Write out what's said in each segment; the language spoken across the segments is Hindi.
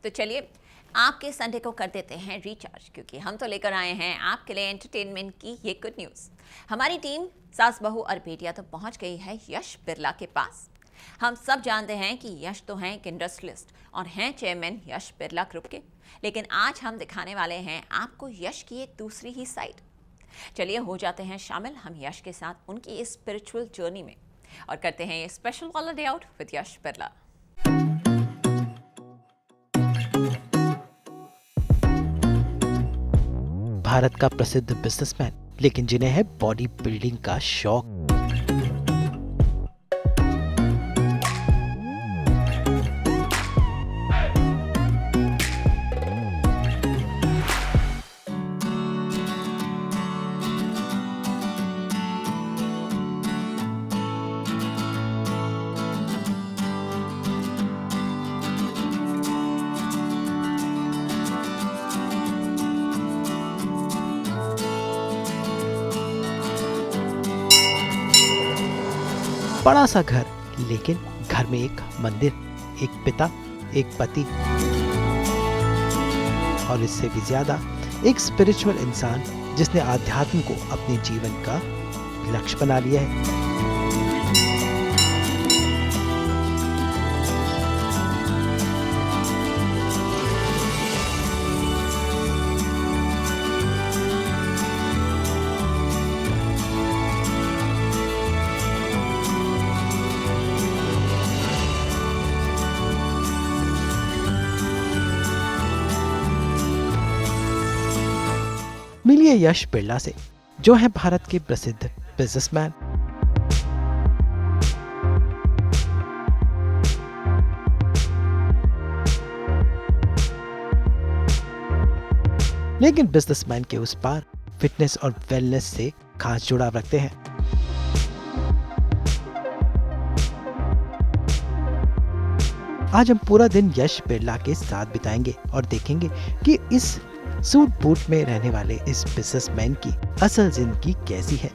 तो चलिए आपके संडे को कर देते हैं रिचार्ज, क्योंकि हम तो लेकर आए हैं आपके लिए एंटरटेनमेंट की ये गुड न्यूज़। हमारी टीम सास बहू और बेटियां तो पहुंच गई है यश बिरला के पास। हम सब जानते हैं कि यश तो हैं एक इंडस्ट्रियलिस्ट और हैं चेयरमैन यश बिरला ग्रुप के, लेकिन आज हम दिखाने वाले हैं आपको यश की एक दूसरी ही साइड। चलिए हो जाते हैं शामिल हम यश के साथ उनकी इस स्पिरिचुअल जर्नी में और करते हैं ये स्पेशल वाला डे आउट विद यश बिरला। भारत का प्रसिद्ध बिजनेसमैन, लेकिन जिन्हें है बॉडी बिल्डिंग का शौक। बड़ा सा घर, लेकिन घर में एक मंदिर, एक पिता, एक पति और इससे भी ज्यादा एक स्पिरिचुअल इंसान जिसने आध्यात्म को अपने जीवन का लक्ष्य बना लिया है। मिलिए यश बिरला से, जो है भारत के प्रसिद्ध बिजनेसमैन। लेकिन बिजनेसमैन के उस पार फिटनेस और वेलनेस से खास जुड़ाव रखते हैं। आज हम पूरा दिन यश बिरला के साथ बिताएंगे और देखेंगे कि इस सूट बूट में रहने वाले इस बिजनेसमैन की असल जिंदगी कैसी है।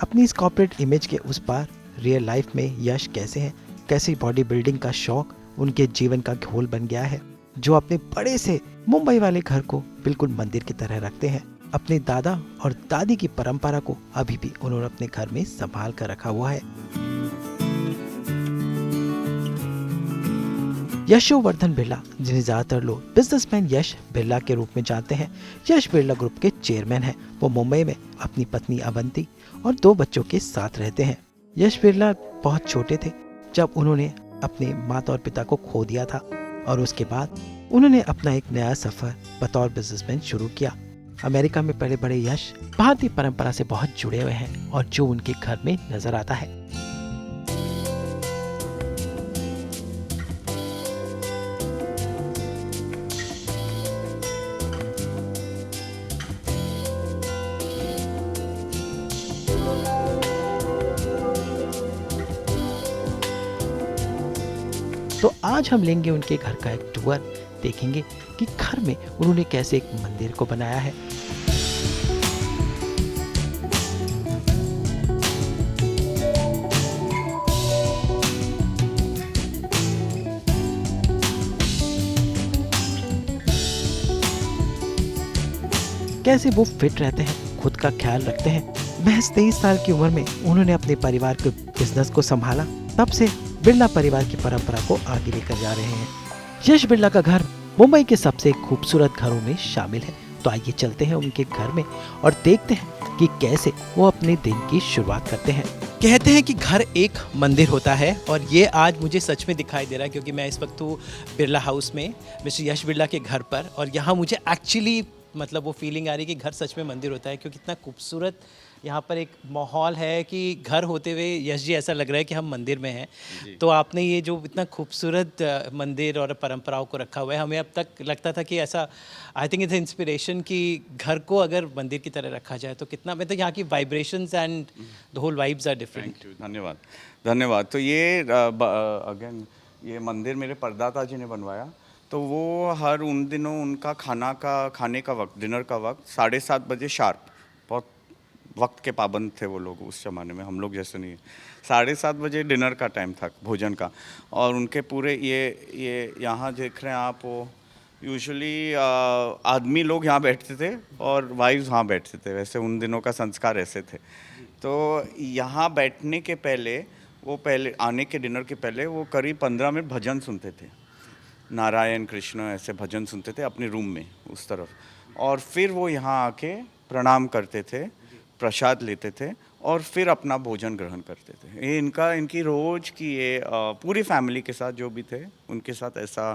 अपनी इस कॉर्पोरेट इमेज के उस पार रियल लाइफ में यश कैसे हैं, कैसी बॉडी बिल्डिंग का शौक उनके जीवन का घोल बन गया है, जो अपने बड़े से मुंबई वाले घर को बिल्कुल मंदिर की तरह रखते हैं। अपने दादा और दादी की परंपरा को अभी भी उन्होंने अपने घर में संभाल कर रखा हुआ है। यशोवर्धन बिरला, जिन्हें ज्यादातर लोग बिजनेसमैन यश बिरला के रूप में जानते हैं, यश बिरला ग्रुप के चेयरमैन हैं। वो मुंबई में अपनी पत्नी अवंती और 2 बच्चों के साथ रहते हैं। यश बिरला बहुत छोटे थे जब उन्होंने अपने माता और पिता को खो दिया था, और उसके बाद उन्होंने अपना एक नया सफर बतौर बिजनेसमैन शुरू किया। अमेरिका में पले बड़े यश भारतीय परंपरा से बहुत जुड़े हुए हैं और जो उनके घर में नजर आता है। तो आज हम लेंगे उनके घर का एक टूर, देखेंगे कि घर में उन्होंने कैसे एक मंदिर को बनाया है। कैसे वो फिट रहते हैं, खुद का ख्याल रखते हैं। महज 23 साल की उम्र में उन्होंने अपने परिवार के बिजनेस को संभाला। तब से बिरला परिवार की परंपरा को आगे लेकर जा रहे हैं। यश बिरला का घर मुंबई के सबसे खूबसूरत घरों में शामिल है। तो आइए चलते हैं उनके घर में और देखते हैं कि कैसे वो अपने दिन की शुरुआत करते हैं। कहते हैं कि घर एक मंदिर होता है, और ये आज मुझे सच में दिखाई दे रहा है, क्योंकि मैं इस वक्त हूँ बिरला हाउस में, मिस्टर यश बिरला के घर पर, और यहाँ मुझे एक्चुअली मतलब वो फीलिंग आ रही है कि घर सच में मंदिर होता है, क्योंकि इतना खूबसूरत यहाँ पर एक माहौल है कि घर होते हुए यश जी ऐसा लग रहा है कि हम मंदिर में हैं। तो आपने ये जो इतना खूबसूरत मंदिर और परंपराओं को रखा हुआ है, हमें अब तक लगता था कि ऐसा, आई थिंक इट्स इंस्पिरेशन कि घर को अगर मंदिर की तरह रखा जाए तो कितना, मतलब यहाँ की vibrations and the whole vibes are different. धन्यवाद धन्यवाद। तो ये अगेन ये मंदिर मेरे परदाता जी ने बनवाया। तो वो हर उन दिनों उनका खाने का वक्त, डिनर का वक्त 7:30 बजे शार्प, बहुत वक्त के पाबंद थे वो लोग उस ज़माने में, हम लोग जैसे नहीं है। 7:30 बजे डिनर का टाइम था, भोजन का। और उनके पूरे ये यहाँ देख रहे हैं आप, वो यूजुअली आदमी लोग यहाँ बैठते थे और वाइफ्स वहाँ बैठते थे, वैसे उन दिनों का संस्कार ऐसे थे। तो यहाँ बैठने के पहले वो आने के डिनर के पहले वो करीब 15 मिनट भजन सुनते थे, नारायण कृष्ण ऐसे भजन सुनते थे अपने रूम में उस तरफ, और फिर वो यहाँ आके प्रणाम करते थे, प्रसाद लेते थे और फिर अपना भोजन ग्रहण करते थे। ये इनकी रोज़ की ये पूरी फैमिली के साथ जो भी थे उनके साथ ऐसा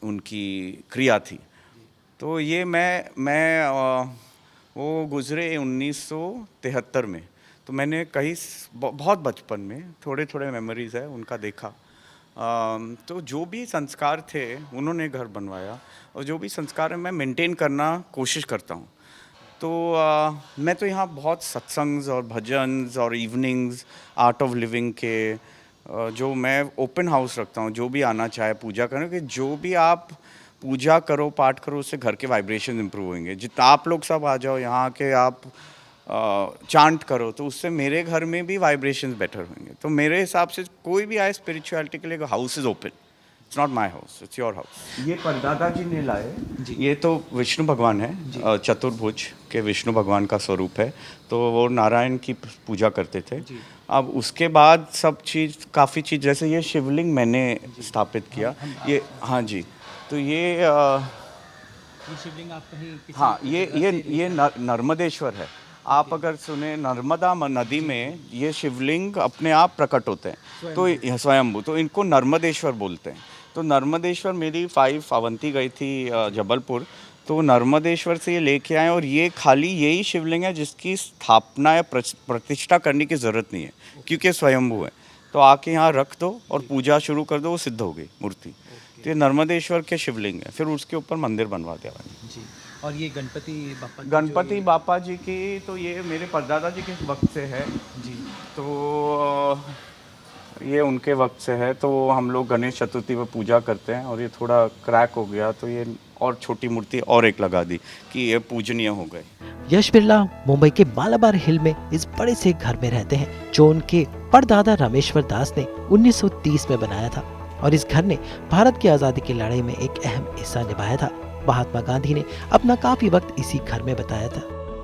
उनकी क्रिया थी। तो ये मैं वो गुज़रे 1973 में, तो मैंने कहीं बहुत बचपन में थोड़े थोड़े मेमोरीज़ है उनका देखा। तो जो भी संस्कार थे उन्होंने घर बनवाया, और जो भी संस्कार है मैं मेंटेन करना कोशिश करता हूँ। तो मैं तो यहाँ बहुत सत्संग्स और भजन्स और इवनिंग्स आर्ट ऑफ लिविंग के जो मैं ओपन हाउस रखता हूँ, जो भी आना चाहे पूजा करने कि जो भी आप पूजा करो, पाठ करो, उससे घर के वाइब्रेशन इंप्रूव होंगे। जितना आप लोग सब आ जाओ यहाँ के, आप चांट करो, तो उससे मेरे घर में भी वाइब्रेशंस बेटर होंगे। तो मेरे हिसाब से कोई भी आए स्पिरिचुअलिटी के लिए, house is open, it's not my house, it's your house. ये परदादा जी ने लाए, ये तो विष्णु भगवान है, चतुर्भुज के विष्णु भगवान का स्वरूप है। तो वो नारायण की पूजा करते थे। अब उसके बाद सब चीज़, काफ़ी चीज़, जैसे ये शिवलिंग मैंने स्थापित किया, ये हाँ जी। तो ये शिवलिंग आप कहीं हाँ, ये नर्मदेश्वर है। आप अगर सुने, नर्मदा नदी में ये शिवलिंग अपने आप प्रकट होते हैं, तो स्वयंभू, तो इनको नर्मदेश्वर बोलते हैं। तो नर्मदेश्वर मेरी 5 अवंती गई थी जबलपुर, तो नर्मदेश्वर से ये लेके आए, और ये खाली यही शिवलिंग है जिसकी स्थापना या प्रतिष्ठा करने की ज़रूरत नहीं है, क्योंकि स्वयंभू है। तो आके यहाँ रख दो और पूजा शुरू कर दो, वो सिद्ध हो गई मूर्ति। तो ये नर्मदेश्वर के शिवलिंग है, फिर उसके ऊपर मंदिर बनवा दिया जी। और ये गणपति बापा जी की, तो ये मेरे परदादा जी के वक्त से है जी। तो ये उनके वक्त से है। तो हम लोग गणेश चतुर्थी पर पूजा करते हैं, और ये थोड़ा क्रैक हो गया, तो ये और छोटी मूर्ति और एक लगा दी कि ये पूजनीय हो गए। यश बिरला मुंबई के मालाबार हिल में इस बड़े से घर में रहते हैं, जो उनके परदादा रामेश्वर दास ने 1930 में बनाया था, और इस घर ने भारत की आज़ादी की लड़ाई में एक अहम हिस्सा निभाया था। महात्मा गांधी ने अपना काफी वक्त इसी घर में बताया था।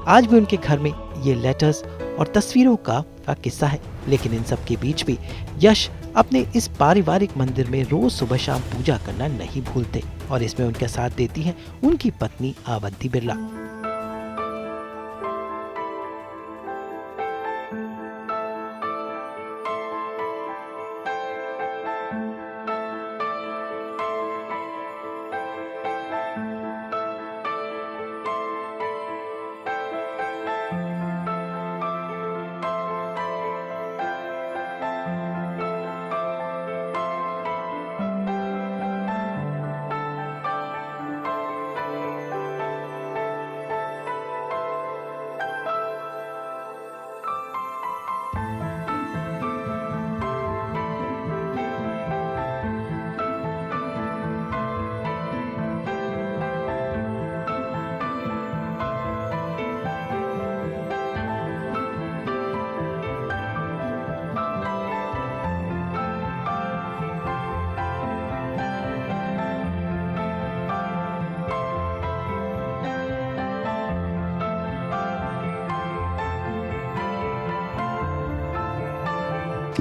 आज भी उनके घर में ये लेटर्स और तस्वीरों का किस्सा है, लेकिन इन सब के बीच भी यश अपने इस पारिवारिक मंदिर में रोज सुबह शाम पूजा करना नहीं भूलते, और इसमें उनका साथ देती हैं उनकी पत्नी अवंती बिरला।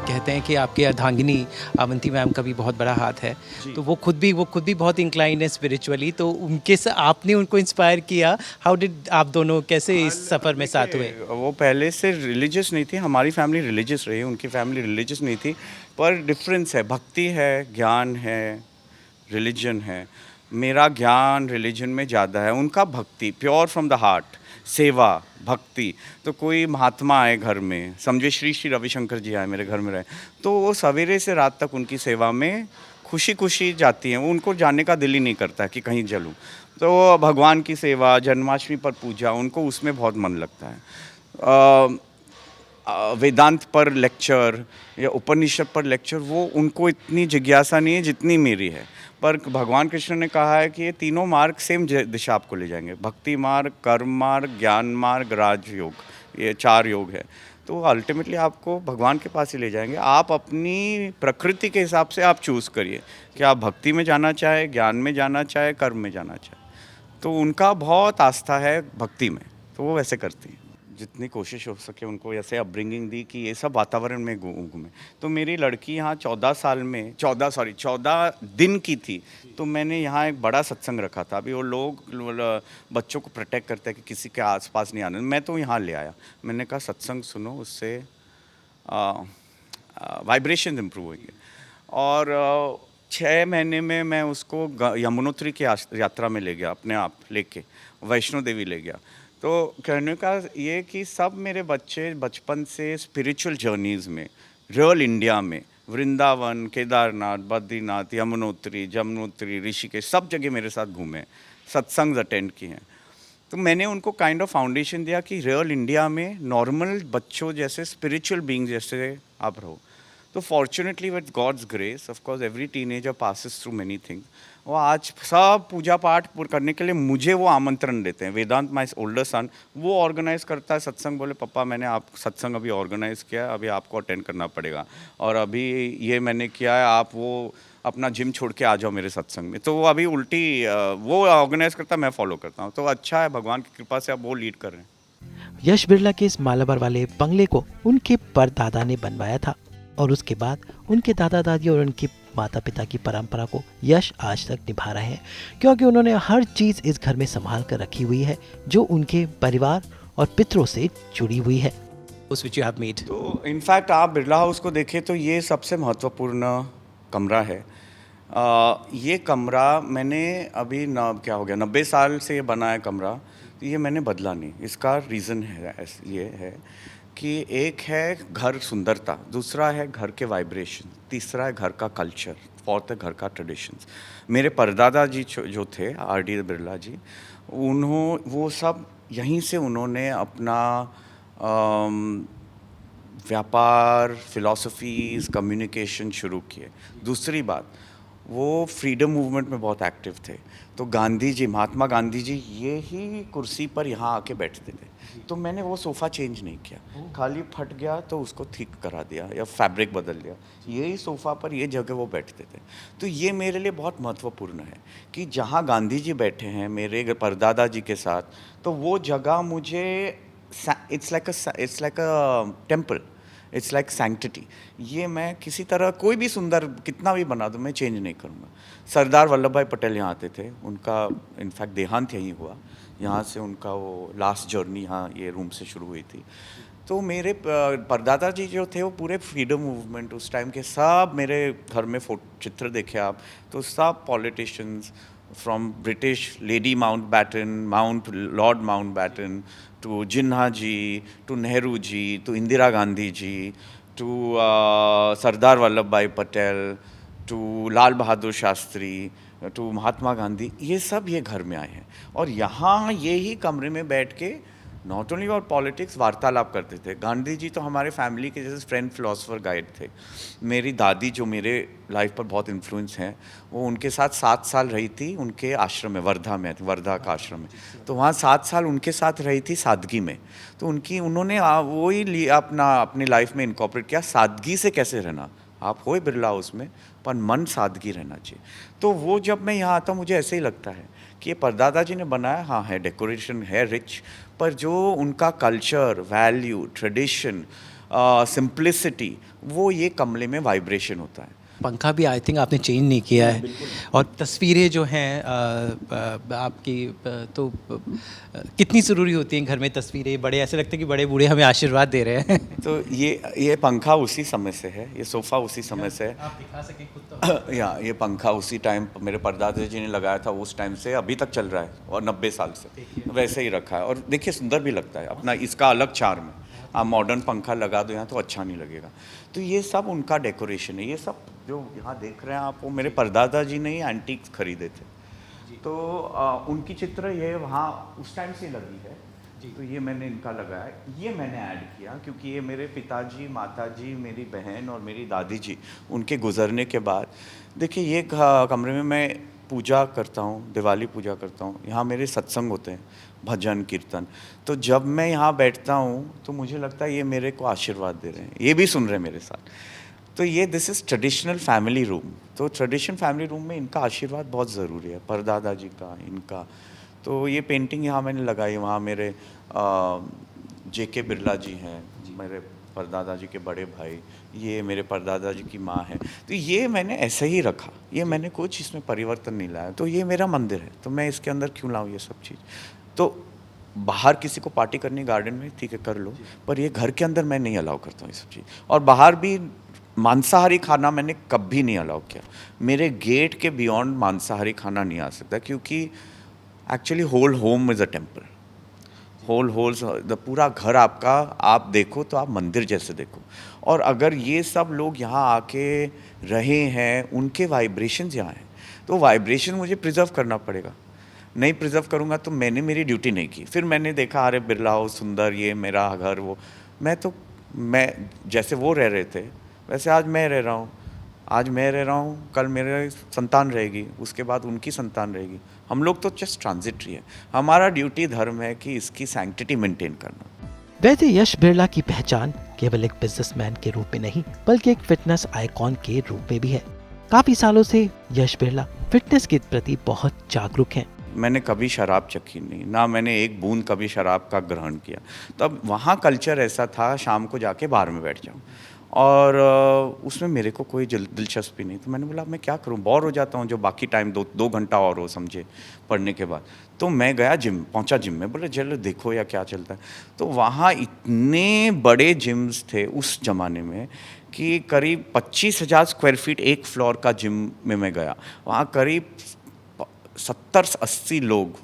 कहते हैं कि आपके अर्धांगिनी अवंती मैम का भी बहुत बड़ा हाथ है, तो वो खुद भी बहुत इंक्लाइन है स्पिरिचुअली, तो उनके आपने उनको इंस्पायर किया। हाउ डिड आप दोनों कैसे इस सफ़र में साथ हुए? वो पहले से रिलीजियस नहीं थी, हमारी फैमिली रिलीजियस रही, उनकी फैमिली रिलीजियस नहीं थी, पर डिफरेंस है, भक्ति है, ज्ञान है, रिलीजन है। मेरा ज्ञान रिलीजन में ज़्यादा है, उनका भक्ति, प्योर फ्रॉम द हार्ट, सेवा, भक्ति। तो कोई महात्मा आए घर में, समझे श्री रविशंकर जी आए मेरे घर में रहे, तो वो सवेरे से रात तक उनकी सेवा में खुशी खुशी जाती हैं, उनको जाने का दिल ही नहीं करता कि कहीं जलूं। तो भगवान की सेवा, जन्माष्टमी पर पूजा, उनको उसमें बहुत मन लगता है। वेदांत पर लेक्चर या उपनिषद पर लेक्चर, वो उनको इतनी जिज्ञासा नहीं है जितनी मेरी है। पर भगवान कृष्ण ने कहा है कि ये तीनों मार्ग सेम दिशा आपको ले जाएंगे, भक्ति मार्ग, कर्म मार्ग, ज्ञान मार्ग, राजयोग, ये 4 योग है। तो अल्टीमेटली आपको भगवान के पास ही ले जाएंगे। आप अपनी प्रकृति के हिसाब से आप चूज़ करिए कि आप भक्ति में जाना चाहे, ज्ञान में जाना चाहे, कर्म में जाना चाहे। तो उनका बहुत आस्था है भक्ति में, तो वो वैसे करती हैं। जितनी कोशिश हो सके उनको ऐसे अपब्रिंगिंग दी कि ये सब वातावरण में घूमे। तो मेरी लड़की यहाँ 14 दिन की थी, तो मैंने यहाँ एक बड़ा सत्संग रखा था। अभी वो लोग बच्चों को प्रोटेक्ट करते हैं कि किसी के आसपास नहीं आना। मैं तो यहाँ ले आया, मैंने कहा सत्संग सुनो, उससे वाइब्रेशन इम्प्रूव होंगे। और 6 महीने में मैं उसको यमुनोत्री की यात्रा में ले गया, अपने आप लेके वैष्णो देवी ले गया। तो कहने का ये कि सब मेरे बच्चे बचपन से स्पिरिचुअल जर्नीज़ में, रियल इंडिया में, वृंदावन, केदारनाथ, बद्रीनाथ, यमुनोत्री, जमुनोत्री, ऋषिकेश, सब जगह मेरे साथ घूमे, सत्संग अटेंड किए हैं। तो मैंने उनको काइंड ऑफ फाउंडेशन दिया कि रियल इंडिया में नॉर्मल बच्चों जैसे स्पिरिचुअल बीइंग जैसे आप रहो। तो fortunately with God's grace, of course every teenager passes through many things. वो आज सब पूजा पाठ करने के लिए मुझे वो आमंत्रण देते हैं। वेदांत माई ओल्डर सन, वो ऑर्गेनाइज करता है सत्संग। बोले पापा मैंने आप सत्संग अभी ऑर्गेनाइज किया है, अभी आपको अटेंड करना पड़ेगा, और अभी ये मैंने किया है, आप वो अपना जिम छोड़ के आ जाओ मेरे सत्संग में। तो वो अभी उल्टी वो ऑर्गेनाइज करता है, मैं फॉलो करता हूँ। तो अच्छा है, भगवान की कृपा से अब वो लीड कर रहे हैं। यश बिरला के इस मालाबार वाले बंगले को उनके परदादा ने बनवाया था, और उसके बाद उनके दादा दादी और उनके माता पिता की परंपरा को यश आज तक निभा रहे हैं, क्योंकि उन्होंने हर चीज़ इस घर में संभाल कर रखी हुई है जो उनके परिवार और पितरों से जुड़ी हुई है। तो इनफैक्ट आप बिरला हाउस को देखें तो ये सबसे महत्वपूर्ण कमरा है। ये कमरा मैंने अभी क्या हो गया 90 साल से ये बना है कमरा, तो ये मैंने बदला नहीं। इसका रीज़न है ये है कि एक है घर सुंदरता, दूसरा है घर के वाइब्रेशन, तीसरा है घर का कल्चर, फोर्थ है घर का ट्रेडिशंस। मेरे परदादा जी जो थे आर.डी. बिरला जी, वो सब यहीं से उन्होंने अपना व्यापार, फिलॉसफीज़, कम्युनिकेशन शुरू किए। दूसरी बात, वो फ्रीडम मूवमेंट में बहुत एक्टिव थे। तो गांधी जी, महात्मा गांधी जी ये ही कुर्सी पर यहाँ आके बैठते थे। तो मैंने वो सोफ़ा चेंज नहीं किया, खाली फट गया तो उसको ठीक करा दिया या फैब्रिक बदल दिया, यही सोफ़ा पर ये जगह वो बैठते थे। तो ये मेरे लिए बहुत महत्वपूर्ण है कि जहाँ गांधी जी बैठे हैं मेरे परदादा जी के साथ, तो वो जगह मुझे it's like a temple, it's like sanctity. ये मैं किसी तरह कोई भी सुंदर कितना भी बना दूँ, मैं चेंज नहीं करूँगा। सरदार वल्लभ भाई पटेल यहाँ आते थे, उनका इनफैक्ट देहांत यहीं हुआ। यहाँ से उनका वो लास्ट जर्नी यहाँ ये रूम से शुरू हुई थी। तो मेरे परदादा जी जो थे वो पूरे फ्रीडम मूवमेंट उस टाइम के सब मेरे घर में चित्र देखे आप तो सब politicians from British lady mount lord Mountbatten to Jinnah ji, to Nehru ji, to Indira Gandhi ji, to Sardar Vallabh Bhai Patel, to Lal Bahadur Shastri, to Mahatma Gandhi, ये सब ये घर में आए हैं। और यहाँ ये ही कमरे में बैठ के नॉट ओनली अबाउट पॉलिटिक्स वार्तालाप करते थे। गांधी जी तो हमारे फैमिली के जैसे फ्रेंड फिलोसोफर गाइड थे। मेरी दादी जो मेरे लाइफ पर बहुत इन्फ्लुएंस हैं, वो उनके साथ 7 साल रही थी उनके आश्रम में, वर्धा का आश्रम में। तो वहाँ 7 साल उनके साथ रही थी सादगी में। तो उन्होंने वही अपनी लाइफ में इनकॉर्पोरेट किया, सादगी से कैसे रहना। आप हो बिरला हाउस में पर मन सादगी रहना चाहिए। तो वो जब मैं यहाँ आता हूँ मुझे ऐसे ही लगता है कि ये परदादा जी ने बनाया, हाँ है डेकोरेशन है रिच, पर जो उनका कल्चर, वैल्यू, ट्रेडिशन, सिंप्लिसिटी, वो ये कमरे में वाइब्रेशन होता है। पंखा भी आई थिंक आपने चेंज नहीं किया है, और तस्वीरें जो हैं आपकी तो कितनी ज़रूरी होती हैं घर में तस्वीरें। बड़े ऐसे लगते हैं कि बड़े बूढ़े हमें आशीर्वाद दे रहे हैं। तो ये पंखा उसी समय से है, ये सोफ़ा उसी समय से है। आप दिखा सकें खुद तो। या ये पंखा उसी टाइम मेरे परदादा जी ने लगाया था, उस टाइम से अभी तक चल रहा है, और 90 साल से वैसे ही रखा है। और देखिए सुंदर भी लगता है, अपना इसका अलग चार्म है। आप मॉडर्न पंखा लगा दो यहाँ तो अच्छा नहीं लगेगा। तो ये सब उनका डेकोरेशन है। ये सब जो यहाँ देख रहे हैं आप, वो मेरे परदादा जी ने ही एंटीक्स खरीदे थे। तो उनकी चित्र ये वहाँ उस टाइम से लगी है तो ये मैंने इनका लगाया, ये मैंने ऐड किया क्योंकि ये मेरे पिताजी, माताजी, मेरी बहन और मेरी दादी जी उनके गुजरने के बाद, देखिए ये कमरे में मैं पूजा करता हूँ, दिवाली पूजा करता हूँ, यहाँ मेरे सत्संग होते हैं, भजन कीर्तन। तो जब मैं यहाँ बैठता हूँ तो मुझे लगता है ये मेरे को आशीर्वाद दे रहे हैं, ये भी सुन रहे हैं मेरे साथ। तो ये this is traditional family room. तो ट्रेडिशनल फैमिली रूम में इनका आशीर्वाद बहुत ज़रूरी है, परदादा जी का, इनका। तो ये पेंटिंग यहाँ मैंने लगाई, वहाँ मेरे जेके बिरला जी हैं, मेरे परदादा जी के बड़े भाई, ये मेरे परदादा जी की माँ है। तो ये मैंने ऐसे ही रखा, ये मैंने कुछ इसमें परिवर्तन नहीं लाया। तो ये मेरा मंदिर है, तो मैं इसके अंदर क्यों लाऊं ये सब चीज़। तो बाहर किसी को पार्टी करनी गार्डन में, ठीक है कर लो, पर ये घर के अंदर मैं नहीं अलाउ करता हूँ ये सब चीज़। और बाहर भी मांसाहारी खाना मैंने कभी नहीं अलाउ किया। मेरे गेट के बियॉन्ड मांसाहारी खाना नहीं आ सकता, क्योंकि actually whole home is a temple. Whole पूरा घर आपका, आप देखो तो आप मंदिर जैसे देखो। और अगर ये सब लोग यहाँ आके रहे हैं, उनके वाइब्रेशंस यहाँ हैं, तो वाइब्रेशन मुझे प्रिजर्व करना पड़ेगा। नहीं प्रिजर्व करूँगा तो मैंने मेरी ड्यूटी नहीं की। फिर मैंने देखा अरे बिरला हो सुंदर, ये मेरा घर, वो मैं जैसे वो रह रहे थे वैसे आज मैं रह रहा हूँ। आज मैं रह रहा हूँ, कल मेरे संतान रहेगी, उसके बाद उनकी संतान रहेगी। हम लोग तो जस्ट ट्रांजिटरी है। हमारा ड्यूटी धर्म है कि इसकी सैंक्टिटी मेंटेन करना। वैसे यश बिरला की पहचान केवल एक बिजनेसमैन के रूप में नहीं, बल्कि एक फिटनेस आइकॉन के रूप में भी है। काफी सालों से यश बिरला फिटनेस के प्रति बहुत जागरूक हैं। मैंने कभी शराब चखी नहीं, ना मैंने एक बूंद कभी शराब का ग्रहण किया। तब वहाँ कल्चर ऐसा था, शाम को जाके बार में बैठ जाऊँ, और उसमें मेरे को कोई दिलचस्पी नहीं। तो मैंने बोला मैं क्या करूं, बोर हो जाता हूं, जो बाकी टाइम दो घंटा और हो समझे पढ़ने के बाद। तो मैं गया पहुंचा जिम में, बोले चलो देखो या क्या चलता है। तो वहाँ इतने बड़े जिम्स थे उस ज़माने में कि करीब 25,000 स्क्वायर फीट एक फ्लोर का जिम में मैं गया। वहाँ करीब 70-80 लोग,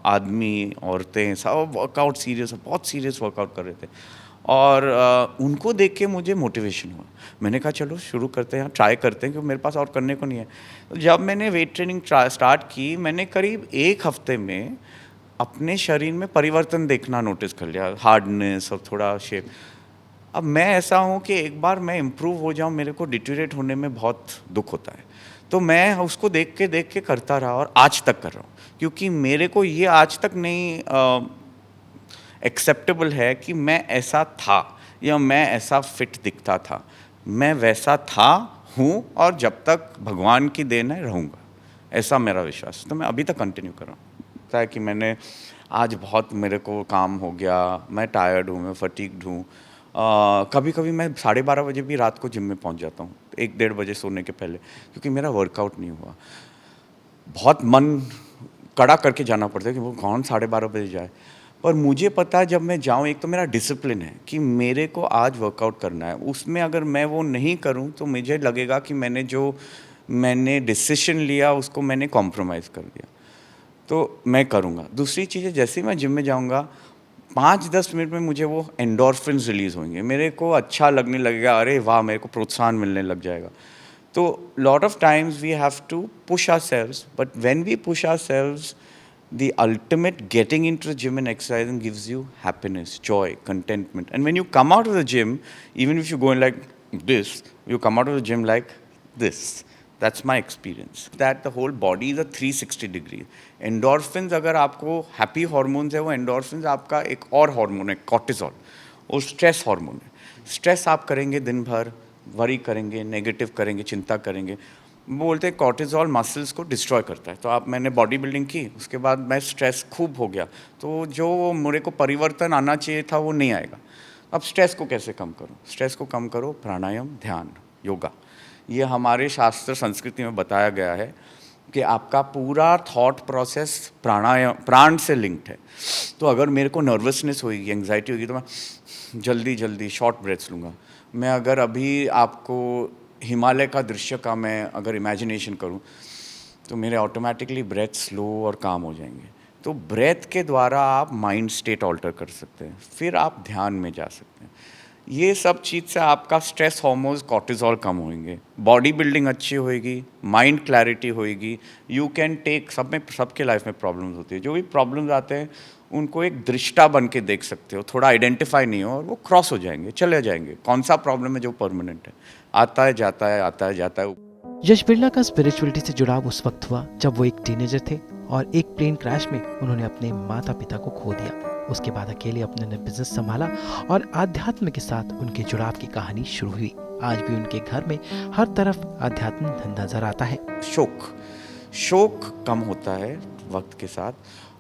आदमी औरतें, सब वर्कआउट बहुत सीरियस वर्कआउट कर रहे थे। और उनको देख के मुझे मोटिवेशन हुआ। मैंने कहा चलो शुरू करते हैं, ट्राई करते हैं, क्योंकि मेरे पास और करने को नहीं है। तो जब मैंने वेट ट्रेनिंग स्टार्ट की, मैंने करीब 1 हफ्ते में अपने शरीर में परिवर्तन देखना नोटिस कर लिया, हार्डनेस और थोड़ा शेप। अब मैं ऐसा हूँ कि एक बार मैं इम्प्रूव हो जाऊँ, मेरे को डिटेरिएट होने में बहुत दुख होता है। तो मैं उसको देख के करता रहा और आज तक कर रहा हूँ, क्योंकि मेरे को ये आज तक नहीं एक्सेप्टेबल है कि मैं ऐसा था या मैं ऐसा फिट दिखता था। मैं वैसा था, हूँ, और जब तक भगवान की देन है रहूँगा, ऐसा मेरा विश्वास। तो मैं अभी तक कंटिन्यू कर रहा हूँ। लगता है कि मैंने आज बहुत मेरे को काम हो गया, मैं टायर्ड हूँ, मैं फटीग्ड हूँ। कभी कभी मैं 12:30 बजे भी रात को जिम में पहुँच जाता हूँ, 1-1:30 बजे सोने के पहले, क्योंकि मेरा वर्कआउट नहीं हुआ। बहुत मन कड़ा करके जाना पड़ता है कि वो कौन 12:30 बजे जाए। पर मुझे पता है जब मैं जाऊँ, एक तो मेरा डिसिप्लिन है कि मेरे को आज वर्कआउट करना है। उसमें अगर मैं वो नहीं करूँ तो मुझे लगेगा कि मैंने डिसीजन लिया उसको मैंने कॉम्प्रोमाइज़ कर दिया। तो मैं करूँगा। दूसरी चीज़ है, जैसे ही मैं जिम में जाऊँगा 5-10 मिनट में मुझे वो एंडोर्फिन्स रिलीज़ होंगे, मेरे को अच्छा लगने लगेगा, अरे वाह, मेरे को प्रोत्साहन मिलने लग जाएगा। तो lot of times we have to push ourselves, but when we push ourselves, the ultimate getting into the gym and exercising gives you happiness, joy, contentment. And when you come out of the gym, even if you go in like this, you come out of the gym like this. That's my experience. That the whole body is a 360 degree. Endorphins, अगर आपको happy hormones है, वो endorphins आपका एक और hormone है, cortisol, वो stress hormone है। Stress आप करेंगे दिन भर, worry करेंगे, negative करेंगे, चिंता करेंगे, बोलते हैं कॉर्टिजोल मसल्स को डिस्ट्रॉय करता है। तो मैंने बॉडी बिल्डिंग की, उसके बाद मैं स्ट्रेस खूब हो गया, तो जो मेरे को परिवर्तन आना चाहिए था वो नहीं आएगा। अब स्ट्रेस को कैसे कम करूं? स्ट्रेस को कम करो, प्राणायाम, ध्यान, योगा। ये हमारे शास्त्र संस्कृति में बताया गया है कि आपका पूरा थॉट प्रोसेस प्राण से लिंक्ड है। तो अगर मेरे को नर्वसनेस होगी, एंग्जाइटी होगी, तो मैं जल्दी शॉर्ट ब्रेथ्स लूँगा। मैं अगर अभी आपको हिमालय का दृश्य का मैं अगर इमेजिनेशन करूं, तो मेरे ऑटोमेटिकली ब्रेथ स्लो और काम हो जाएंगे। तो ब्रेथ के द्वारा आप माइंड स्टेट ऑल्टर कर सकते हैं, फिर आप ध्यान में जा सकते हैं। ये सब चीज़ से आपका स्ट्रेस हार्मोन्स कॉर्टिजोल कम होंगे, बॉडी बिल्डिंग अच्छी होएगी, माइंड क्लैरिटी होएगी, यू कैन टेक, सबके लाइफ में प्रॉब्लम्स होती है, जो भी प्रॉब्लम्स आते हैं उनको एक दृष्टा बन के देख सकते हो, थोड़ा आइडेंटिफाई नहीं हो और वो क्रॉस हो जाएंगे, चले जाएंगे। कौन सा प्रॉब्लम है जो परमानेंट है, आता है जाता है, आता है जाता है। यश बिरला का स्पिरिचुअलिटी से जुड़ाव उस वक्त हुआ जब वो एक टीनेजर थे और एक प्लेन क्रैश में उन्होंने अपने माता पिता को खो दिया। उसके बाद अकेले अपने ने बिजनेस संभाला और आध्यात्म के साथ उनके जुड़ाव की कहानी शुरू हुई। आज भी उनके घर में हर तरफ आध्यात्म नजर आता है। शोक कम होता है वक्त के साथ,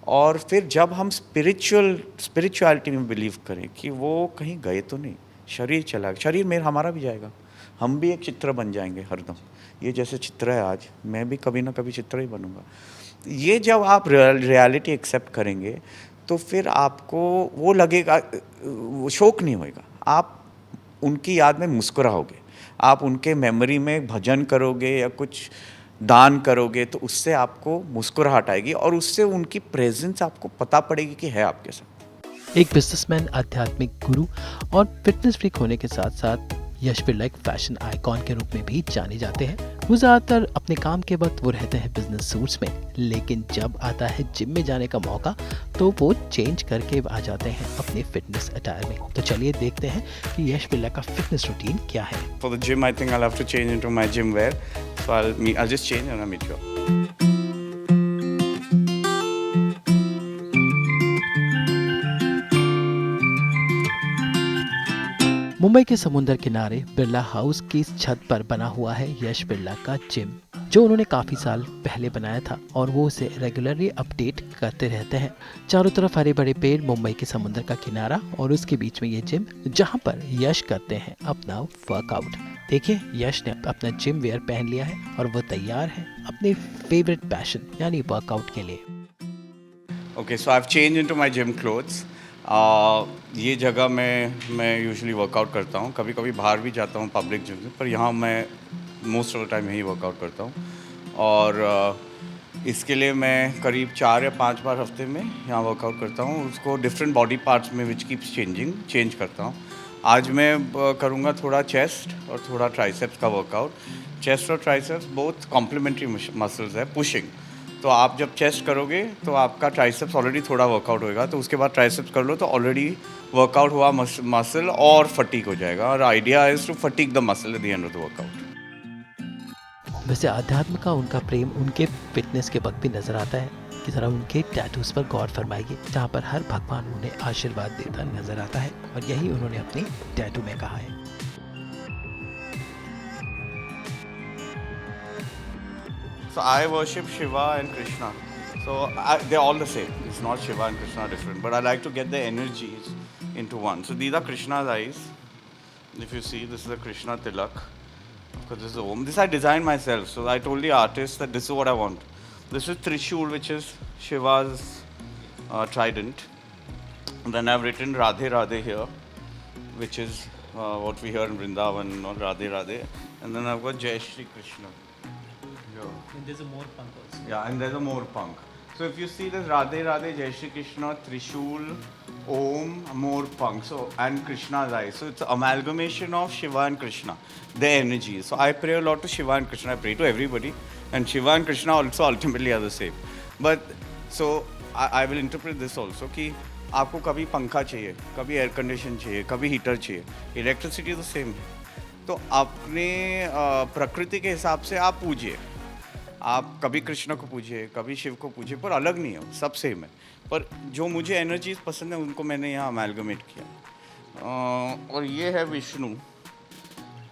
और फिर जब हम स्पिरिचुअलिटी में बिलीव करें कि वो कहीं गए तो नहीं, शरीर चला, शरीर में हमारा भी जाएगा, हम भी एक चित्र बन जाएंगे हरदम। ये जैसे चित्र है आज, मैं भी कभी ना कभी चित्र ही बनूंगा। ये जब आप रियलिटी एक्सेप्ट करेंगे तो फिर आपको वो लगेगा, वो शोक नहीं होएगा, आप उनकी याद में मुस्कुराओगे, आप उनके मेमोरी में भजन करोगे या कुछ दान करोगे तो उससे आपको मुस्कुराहट आएगी और उससे उनकी प्रेजेंस आपको पता पड़ेगी कि है आपके साथ। एक बिजनेसमैन, आध्यात्मिक गुरु और फिटनेस फ्रीक होने के साथ साथ यश बिरला एक फैशन आइकॉन के रूप में भी जाने जाते हैं। वो ज़्यादातर अपने काम के वक्त वो रहते हैं बिजनेस सूट्स में, लेकिन जब आता है जिम में जाने का मौका तो वो चेंज करके आ जाते हैं अपने फिटनेस अटायर में। तो चलिए देखते हैं कि यश बिरला का फिटनेस रूटीन क्या है। For the gym, I think I'll have to change into my gym wear, so I'll just change and I'll meet you up. Mumbai के समुंदर किनारे बिरला हाउस की छत पर बना हुआ है यश बिरला का जिम, जो उन्होंने काफी साल पहले बनाया था और वो उसे रेगुलरली अपडेट करते रहते हैं। चारों तरफ हरे भरे पेड़, मुंबई के समुंदर का किनारा और उसके बीच में ये जिम, जहां पर यश करते हैं अपना वर्कआउट। देखिए, यश ने अपना जिम वेयर पहन लिया है और वो तैयार है अपने फेवरेट पैशन यानी वर्कआउट के लिए। Okay, so I've changed into my gym clothes. ये जगह मैं यूजुअली वर्कआउट करता हूँ, कभी कभी बाहर भी जाता हूँ पब्लिक जिम से, पर यहाँ मैं मोस्ट ऑफ द टाइम यही वर्कआउट करता हूँ। और इसके लिए मैं करीब 4 या 5 बार हफ्ते में यहाँ वर्कआउट करता हूँ। उसको डिफरेंट बॉडी पार्ट्स में विच कीप्स चेंज करता हूँ। आज मैं करूँगा थोड़ा चेस्ट और थोड़ा ट्राइसेप्स का वर्कआउट। चेस्ट और ट्राइसेप्स बोथ कॉम्प्लीमेंट्री मसल्स है, पुशिंग। तो आप जब चेस्ट करोगे तो आपका ट्राइसेप्स ऑलरेडी थोड़ा वर्कआउट होएगा, तो उसके बाद ट्राइसेप्स कर लो तो ऑलरेडी वर्कआउट हुआ मसल और फटीग हो जाएगा। और idea is to fatigue the muscle at the end of the workout. वैसे अध्यात्म का उनका प्रेम उनके फिटनेस के वक्त भी नजर आता है कि जरा उनके टैटूज पर गौर फरमाइए, जहाँ पर हर भगवान उन्हें आशीर्वाद देता नजर आता है और यही उन्होंने अपने टैटू में कहा है। So I worship Shiva and Krishna. So they're all the same. It's not Shiva and Krishna are different, but I like to get the energies into one. So these are Krishna's eyes. If you see, this is a Krishna tilak. Of course, this is Om. This I designed myself. So I told the artist that this is what I want. This is Trishul, which is Shiva's trident. And then I've written Radhe Radhe here, which is what we hear in Vrindavan, not Radhe Radhe. And then I've got Jai Shri Krishna. And there's a more punk also. Yeah, and there's a more punk. So if you see this Radhe Radhe, Jai Shri Krishna, Trishul, Om, more punk. So and Krishna's eyes. So it's an amalgamation of Shiva and Krishna, their energies. So I pray a lot to Shiva and Krishna. I pray to everybody, and Shiva and Krishna also ultimately are the same. But so I will interpret this also कि आपको कभी पंखा चाहिए, कभी एयर कंडीशन चाहिए, कभी हीटर चाहिए, इलेक्ट्रिसिटी तो सेम है। तो अपने प्रकृति के हिसाब से आप पूजिए, आप कभी कृष्ण को पूजिए, कभी शिव को पूजिए, पर अलग नहीं है, सब सेम है। पर जो मुझे एनर्जीज पसंद है उनको मैंने यहाँ अमेलगमेट किया। और ये है विष्णु,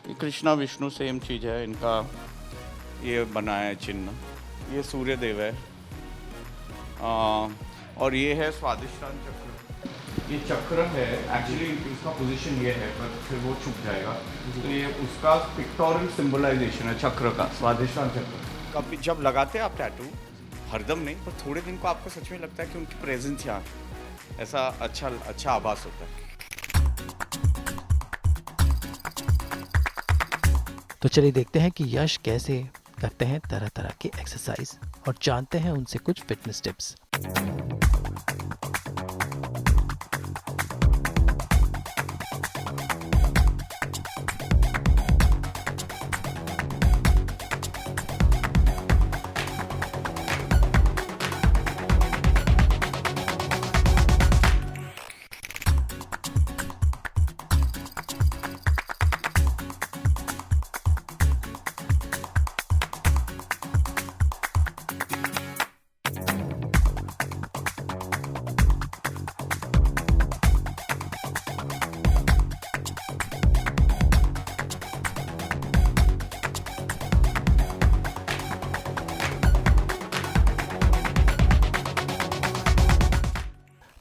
ये कृष्णा विष्णु सेम चीज़ है, इनका ये बनाया है चिन्ह। ये सूर्य देव है। और ये है स्वादिष्टान चक्र। ये चक्र है, एक्चुअली इसका पोजीशन ये है, पर फिर वो छुप जाएगा। तो ये उसका पिक्टोरियल सिंबलाइजेशन है चक्र का, स्वादिष्टान चक्र। कभी जब लगाते हैं आप टैटू, हरदम नहीं, पर थोड़े दिन को आपको सच में लगता है कि उनकी प्रेजेंस यहाँ है, ऐसा अच्छा आभास होता है। तो चलिए देखते हैं कि यश कैसे करते हैं तरह तरह की एक्सरसाइज और जानते हैं उनसे कुछ फिटनेस टिप्स।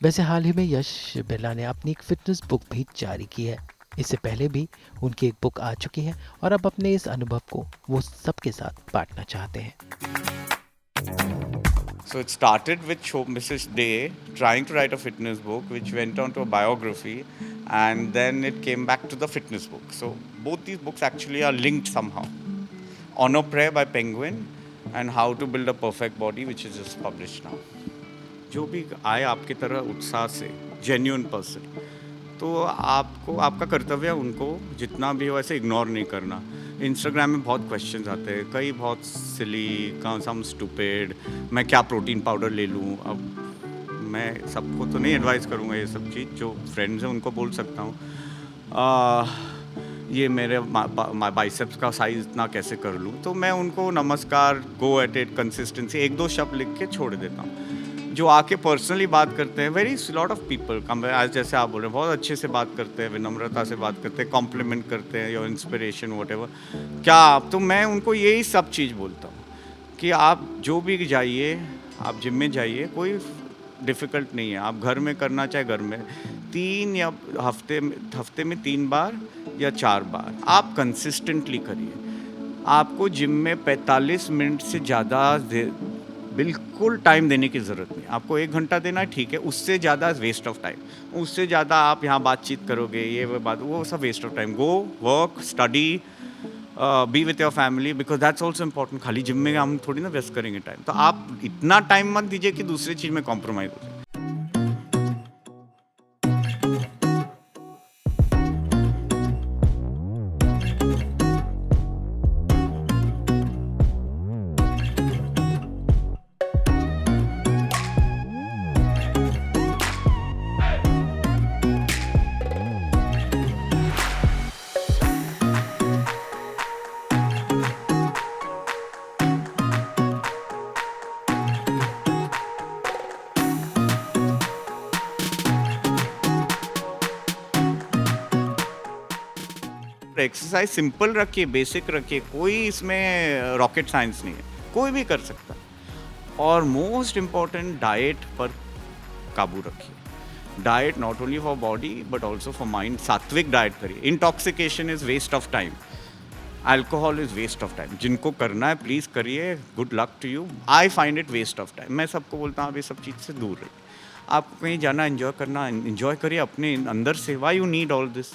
वैसे हाल ही में यश बिरला ने अपनी एक फिटनेस बुक भी जारी की है। इससे पहले भी उनकी एक बुक आ चुकी है और अब अपने इस अनुभव को वो सबके साथ बांटना चाहते हैं। So it started with Mrs. Day trying to write a fitness book, which went on to a biography, and then it came back to the fitness book. So both these books actually are linked somehow. Honor Prayer by Penguin and How to Build a Perfect Body, which is just published now. जो भी आए आपकी तरह उत्साह से, जेन्युइन पर्सन, तो आपको आपका कर्तव्य है उनको जितना भी हो ऐसे इग्नोर नहीं करना। इंस्टाग्राम में बहुत क्वेश्चंस आते हैं, कई बहुत सिली, सम स्टूपिड, मैं क्या प्रोटीन पाउडर ले लूँ। अब मैं सबको तो नहीं एडवाइस करूँगा ये सब चीज़, जो फ्रेंड्स हैं उनको बोल सकता हूँ ये मेरे बाइसेप्स का साइज़ इतना कैसे कर लूँ, तो मैं उनको नमस्कार, गो एट इट, कंसिस्टेंसी, एक दो शब्द लिख के छोड़ देता हूँ। जो आके पर्सनली बात करते हैं, very lot of people come, आज जैसे आप बोल रहे हैं, बहुत अच्छे से बात करते हैं, विनम्रता से बात करते हैं, कॉम्प्लीमेंट करते हैं, योर इंस्पिरेशन व्हाटएवर, क्या आप, तो मैं उनको यही सब चीज़ बोलता हूँ कि आप जो भी जाइए, आप जिम में जाइए, कोई डिफ़िकल्ट नहीं है। आप घर में करना चाहे घर में 3 या हफ्ते में 3 बार या 4 बार आप कंसिस्टेंटली करिए। आपको जिम में 45 मिनट से ज़्यादा बिल्कुल टाइम देने की ज़रूरत नहीं। आपको 1 घंटा देना है, ठीक है, उससे ज़्यादा वेस्ट ऑफ टाइम। उससे ज़्यादा आप यहाँ बातचीत करोगे, ये वो बात, वो सब waste of time. Go work, study, be with your family, because that's also important. खाली जिम में हम थोड़ी ना वेस्ट करेंगे टाइम। तो आप इतना टाइम मत दीजिए कि दूसरी चीज़ में कॉम्प्रोमाइज़ हो जाए। एक्सरसाइज सिंपल रखिए, बेसिक रखिए, कोई इसमें रॉकेट साइंस नहीं है, कोई भी कर सकता है। और मोस्ट इम्पॉर्टेंट, डाइट पर काबू रखिए। Diet not only for body but also for mind. सात्विक डाइट करिए। Intoxication is waste of time, alcohol is waste of time. जिनको करना है प्लीज़ करिए, good luck to you. I find it waste of time. मैं सबको बोलता हूँ आप ये सब चीज़ से दूर रहिए। आपको कहीं जाना, एंजॉय करना, एंजॉय करिए अपने अंदर से। Why you need all this?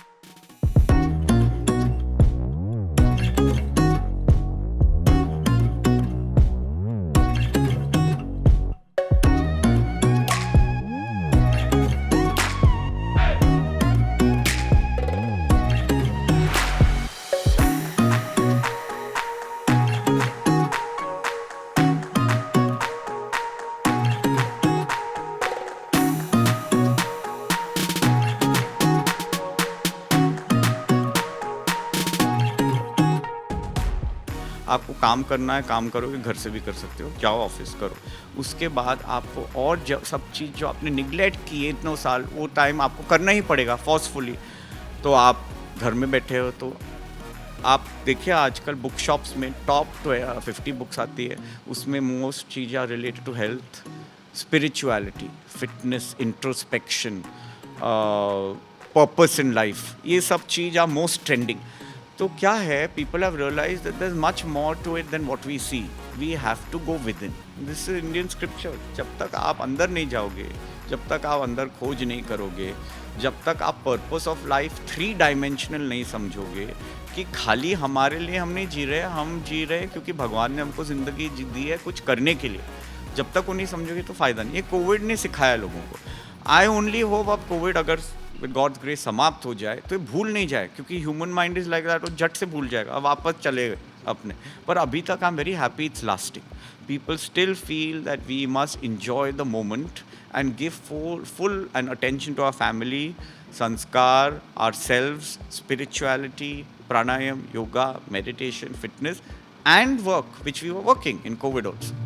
आपको काम करना है, काम करोगे, घर से भी कर सकते हो, जाओ ऑफिस करो। उसके बाद आपको और सब चीज़ जो आपने निगलेक्ट की है इतने साल, वो टाइम आपको करना ही पड़ेगा फोर्सफुली। तो आप घर में बैठे हो तो आप देखिए आजकल बुक शॉप्स में टॉप 50 बुक्स आती है, उसमें मोस्ट चीज़ें are related to health, spirituality, fitness, introspection, purpose in life, ये सब चीज़ आर मोस्ट ट्रेंडिंग। तो क्या है, people have realised that there is much more to it than what we see. We have to go within. This is Indian scripture. जब तक आप अंदर नहीं जाओगे, जब तक आप अंदर खोज नहीं करोगे, जब तक आप पर्पस ऑफ लाइफ 3 डायमेंशनल नहीं समझोगे कि खाली हमारे लिए हम नहीं जी रहे, हम जी रहे क्योंकि भगवान ने हमको ज़िंदगी दी है कुछ करने के लिए, जब तक वो नहीं समझोगे तो फ़ायदा नहीं। ये कोविड ने सिखाया लोगों को। आई ओनली होप अब कोविड अगर विद गॉड्स ग्रेस समाप्त हो जाए तो ये भूल नहीं जाए, क्योंकि human mind is like that, वो झट से भूल जाएगा, अब वापस चले अपने। पर अभी तक I am very happy it's lasting. People still feel that we must enjoy the moment and give full and attention to our family, sanskar, ourselves, spirituality, pranayam, yoga, meditation, fitness, and work, which we were working in COVID also.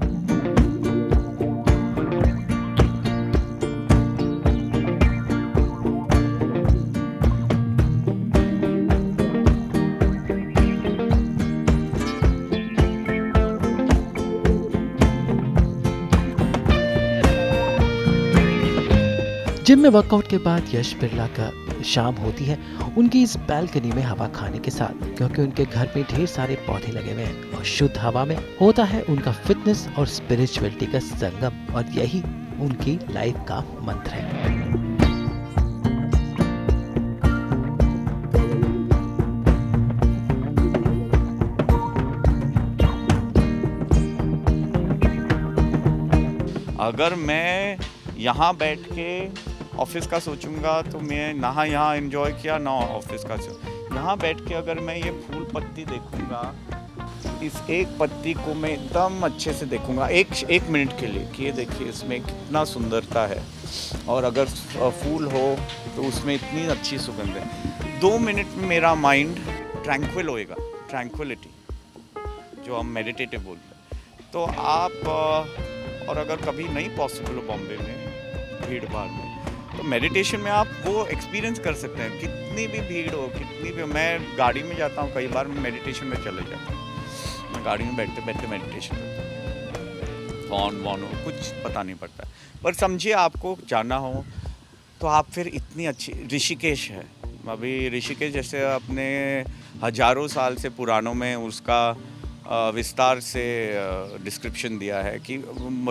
Gym में वर्कआउट के बाद यश बिरला का शाम होती है उनकी इस बैल्कनी में हवा खाने के साथ, क्योंकि उनके घर में ढेर सारे पौधे लगे हुए हैं और शुद्ध हवा में होता है उनका फिटनेस और स्पिरिचुअलिटी का संगम, और यही उनकी लाइफ का मंत्र है। अगर मैं यहाँ बैठ के ऑफिस का सोचूंगा तो मैं ना यहाँ एंजॉय किया ना ऑफिस का। यहाँ बैठ के अगर मैं ये फूल पत्ती देखूंगा, इस एक पत्ती को मैं एकदम अच्छे से देखूंगा एक मिनट के लिए कि ये देखिए इसमें कितना सुंदरता है, और अगर फूल हो तो उसमें इतनी अच्छी सुगंध है। 2 मिनट में मेरा माइंड ट्रैंक्विल होएगा, ट्रैंक्विलिटी जो हम मेडिटेटिव बोलते हैं। तो आप और अगर कभी नहीं पॉसिबल हो बॉम्बे में भीड़ भाड़ में, तो मेडिटेशन में आप वो एक्सपीरियंस कर सकते हैं। कितनी भी भीड़ हो, कितनी भी, मैं गाड़ी में जाता हूँ कई बार, मैं मेडिटेशन में चले जाता हूँ। मैं गाड़ी में बैठते बैठते मेडिटेशन करता हूँ, फोन वॉन हो कुछ पता नहीं पड़ता। पर समझिए आपको जाना हो तो आप फिर इतनी अच्छी, ऋषिकेश है अभी, ऋषिकेश जैसे अपने हजारों साल से पुराणों में उसका विस्तार से डिस्क्रिप्शन दिया है कि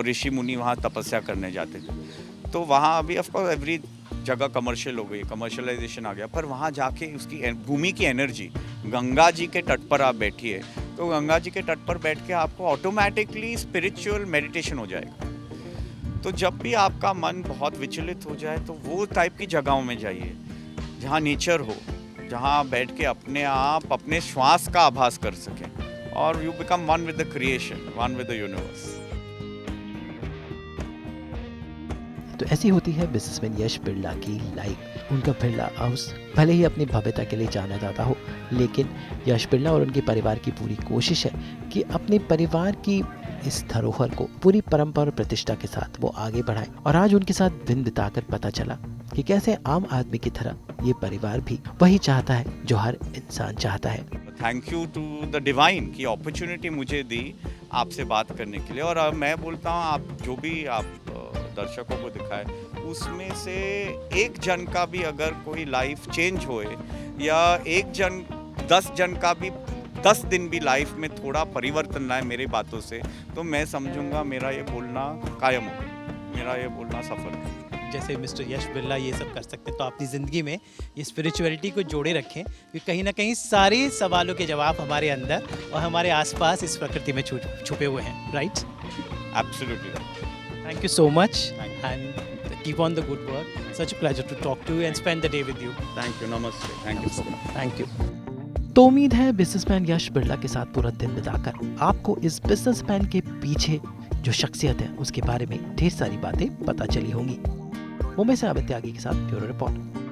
ऋषि मुनि वहाँ तपस्या करने जाते थे। तो वहाँ अभी ऑफकोर्स एवरी जगह कमर्शियल हो गई, कमर्शलाइजेशन आ गया, पर वहाँ जाके उसकी भूमि की एनर्जी, गंगा जी के तट पर आप बैठिए तो गंगा जी के तट पर बैठ के आपको ऑटोमेटिकली स्पिरिचुअल मेडिटेशन हो जाएगा। तो जब भी आपका मन बहुत विचलित हो जाए तो वो टाइप की जगहों में जाइए जहाँ नेचर हो, जहाँ बैठ के अपने आप अपने श्वास का आभास कर सकें, और you become one with the creation, one with the universe. तो ऐसी होती है बिजनेसमैन यश बिरला की लाइफ। उनका बिरला हाउस भले ही अपनी भव्यता के लिए जाना जाता हो, लेकिन यश बिरला और उनके परिवार की पूरी कोशिश है कि अपने परिवार की इस धरोहर को पूरी परंपरा और प्रतिष्ठा के साथ वो आगे बढ़ाएं। और आज उनके साथ दिन बिताकर पता चला कि कैसे आम आदमी की तरह ये परिवार भी वही चाहता है जो हर इंसान चाहता है। Thank you to the divine की अपॉर्चुनिटी मुझे दी आपसे बात करने के लिए। और मैं बोलता हूँ आप जो भी आप दर्शकों को दिखाए, उसमें से एक जन का भी अगर कोई लाइफ चेंज होए, या एक जन 10 जन का भी 10 दिन भी लाइफ में थोड़ा परिवर्तन लाए मेरी बातों से, तो मैं समझूंगा मेरा ये बोलना कायम हो गया, मेरा ये बोलना सफल है। जैसे मिस्टर यश बिरला ये सब कर सकते हैं, तो अपनी ज़िंदगी में ये स्पिरिचुअलिटी को जोड़े रखें, क्योंकि कहीं ना कहीं सारे सवालों के जवाब हमारे अंदर और हमारे आसपास इस प्रकृति में छुपे हुए हैं। Right? Absolutely. Thank you so much and keep on the good work. Such a pleasure to talk to you and spend the day with you. Thank you, नमस्ते, thank you so much. Thank you. तो उम्मीद है बिजनेसमैन यश बिरला के साथ पूरा दिन बिताकर आपको इस बिजनेसमैन के पीछे जो शख्सियत है उसके बारे में ढेर सारी बातें पता चली होंगी। मुंबई से आदित्य त्यागी के साथ ब्यूरो रिपोर्ट।